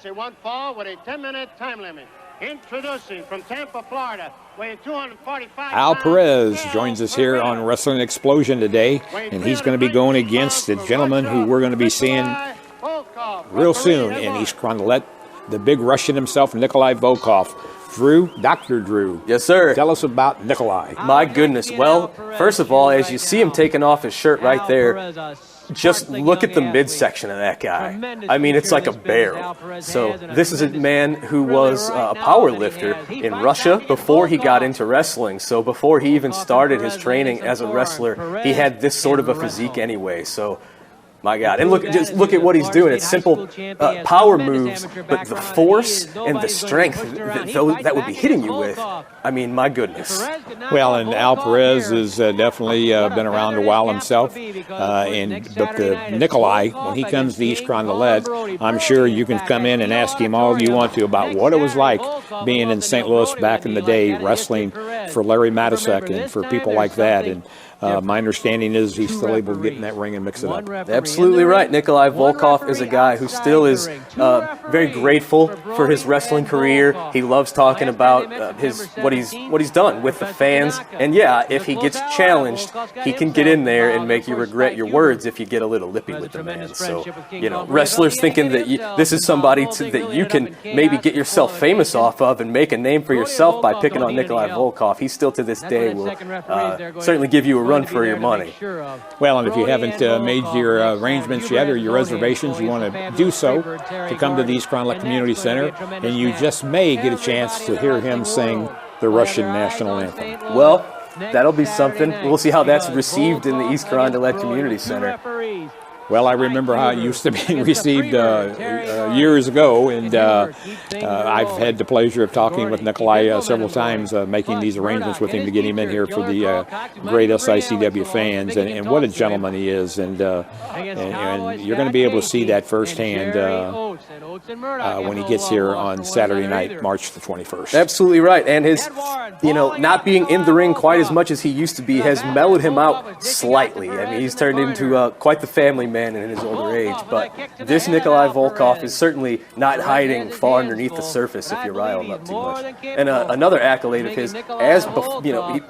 One fall with a 10-minute time limit. Introducing from Tampa, Florida, weighing 245 Al pounds, Perez joins us here on Wrestling Explosion today, and he's going to be going against the gentleman who we're going to be seeing real soon in East Carondelet, the big Russian himself, Nikolai Volkoff. Drew, Dr. Drew. Yes, sir. Tell us about Nikolai. My goodness. Well, first of all, as you see him taking off his shirt right there, just look at the midsection of that guy. I mean, it's like a barrel. So this is a man who was a power lifter in Russia before he got into wrestling. So before he even started his training as a wrestler, he had this sort of a physique anyway. So my God. And just look at what he's doing. It's simple power moves, but the force and the strength that would be hitting you with, I mean, my goodness. Well, and Al Perez has definitely been around a while himself. But Nikolai, when he comes to East Carondelet, I'm sure you can come in and ask him all you want to about what it was like being in St. Louis back in the day, wrestling for Larry Matusek and for people like that. And my understanding is he's still able to get in that ring and mix it up. Absolutely right. Nikolai Volkoff is a guy who still is very grateful for his wrestling career. He loves talking about what he's done with the fans. And yeah, if he gets challenged, he can get in there and make you regret your words if you get a little lippy with the man. So, you know, wrestlers thinking that this is somebody that you can maybe get yourself famous off of and make a name for yourself by picking on Nikolai Volkoff. He still to this day will certainly give you a run for your money. Well, and if you haven't made your arrangements yet or your reservations, you want to do so to come to the East Carondelet Community Center, and you just may get a chance to hear him sing the Russian national anthem. Well, that'll be something. We'll see how that's received in the East Carondelet Community Center. Well, I remember how it used to be received years ago, and I've had the pleasure of talking with Nikolai several times, making these arrangements with him to get him in here for the great SICW fans, and what a gentleman he is, and you're going to be able to see that firsthand when he gets here on Saturday night, March the 21st. Absolutely right, and his, not being in the ring quite as much as he used to be has mellowed him out slightly. I mean, he's turned into quite the family man in his older age, but this Nikolai Volkoff is certainly not hiding far underneath the surface if you rile him up too much. And another accolade of his,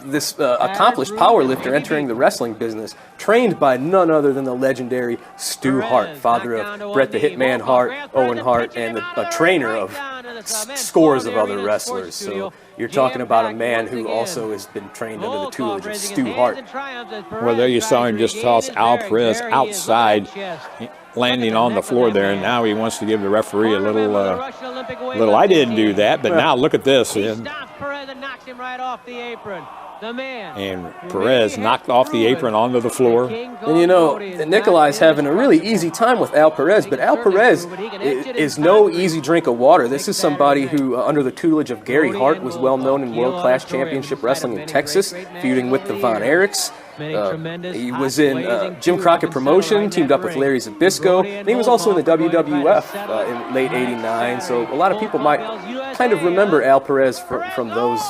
this accomplished power lifter entering the wrestling business, trained by none other than the legendary Stu Hart, father of Bret the Hitman Hart, Owen Hart, and a trainer of scores of other wrestlers. So you're talking about a man who also has been trained under the tutelage of Stu Hart. Well, there you saw him just toss Al Perez outside, landing on the floor there, and now he wants to give the referee a little I didn't do that, but now look at this. And Perez knocked off the apron onto the floor. And Nikolai's having a really easy time with Al Perez, but Al Perez is no easy drink of water. This is somebody who, under the tutelage of Gary Hart, was well known in World-Class Championship Wrestling in Texas, feuding with the Von Erichs. He was in Jim Crockett Promotion, teamed up with Larry Zbyszko, and he was also in the WWF in late '89, so a lot of people might kind of remember Al Perez from those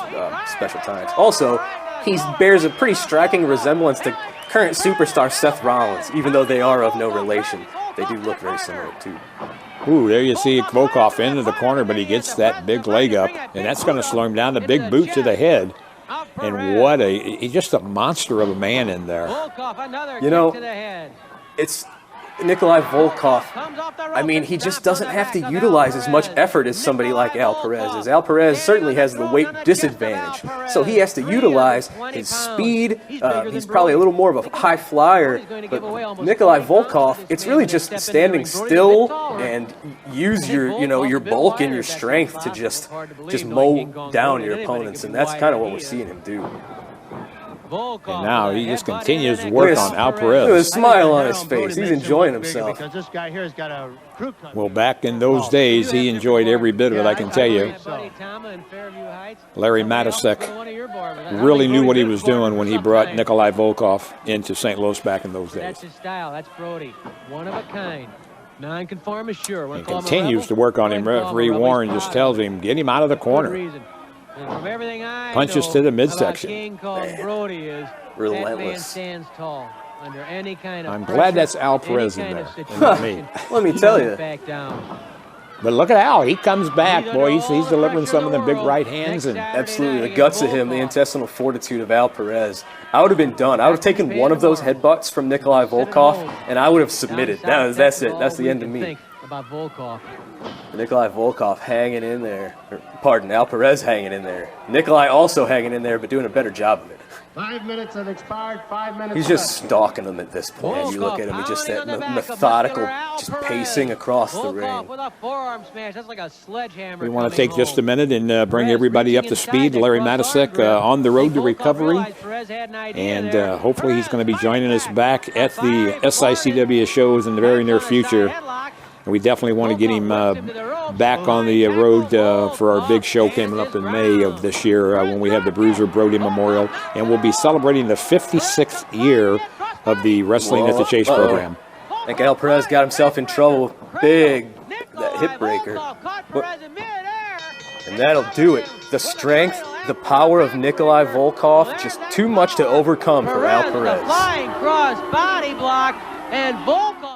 special times. Also, he bears a pretty striking resemblance to current superstar Seth Rollins, even though they are of no relation. They do look very similar, too. Ooh, there you see Volkoff into the corner, but he gets that big leg up, and that's going to slow him down. The big boot to the head. And he's just a monster of a man in there. It's Nikolai Volkoff. I mean, he just doesn't have to utilize as much effort as somebody like Al Perez is. Al Perez certainly has the weight disadvantage, so he has to utilize his speed. He's probably a little more of a high flyer, but Nikolai Volkoff, it's really just standing still and use your bulk and your strength to just mow down your opponents, and that's kind of what we're seeing him do. And now he just continues to work on Al Perez. With a smile on his face. He's enjoying himself. Well, back in those days, he enjoyed every bit of it, I can tell you. Larry Matusek really knew what he was doing when he brought Nikolai Volkoff into St. Louis back in those days. That's his style. That's Brody. One of a kind. Non-conformist, sure. And continues to work on him. Referee Warren just tells him, get him out of the corner. Punches to the midsection. Relentless. I'm glad that's Al Perez in there, and not me. Let me tell you. But look at Al. He comes back, boy. He's delivering some of them big right hands. And Absolutely. The guts of him, the intestinal fortitude of Al Perez. I would have been done. I would have taken one of those headbutts from Nikolai Volkoff, and I would have submitted. That's it. That's the end of me. About Volkoff. Nikolai Volkoff hanging in there. Pardon, Al Perez hanging in there. Nikolai also hanging in there, but doing a better job of it. 5 minutes have expired, 5 minutes He's just stalking them at this point. You look at him, he's just that methodical, just pacing across the ring. With a forearm smash. That's like a sledgehammer. we want to take just a minute and bring everybody up to speed. Larry Matisek on the road to recovery. And hopefully he's going to be joining us back at the SICW shows in the very near future. And we definitely want to get him back on the road for our big show coming up in May of this year when we have the Bruiser Brody Memorial. And we'll be celebrating the 56th year of the Wrestling at the Chase program. I think Al Perez got himself in trouble. Big, that hip breaker. And that'll do it. The strength, the power of Nikolai Volkoff, just too much to overcome for Al Perez. Flying cross body block, and Volkoff.